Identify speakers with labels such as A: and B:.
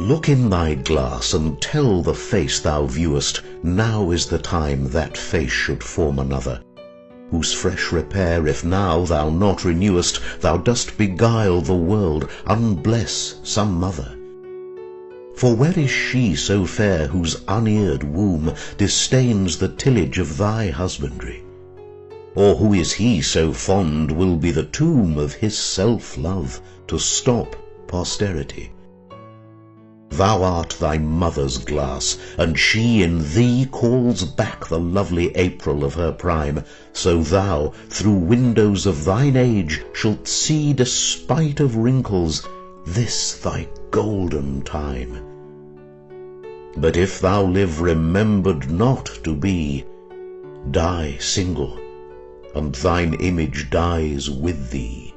A: Look in thy glass, and tell the face thou viewest, now is the time that face should form another, whose fresh repair if now thou not renewest, thou dost beguile the world, unbless some mother. For where is she so fair whose uneared womb disdains the tillage of thy husbandry? Or who is he so fond will be the tomb of his self-love to stop posterity? Thou art thy mother's glass, and she in thee calls back the lovely April of her prime, so thou, through windows of thine age, shalt see, despite of wrinkles, this thy golden time. But if thou live remembered not to be, die single, and thine image dies with thee.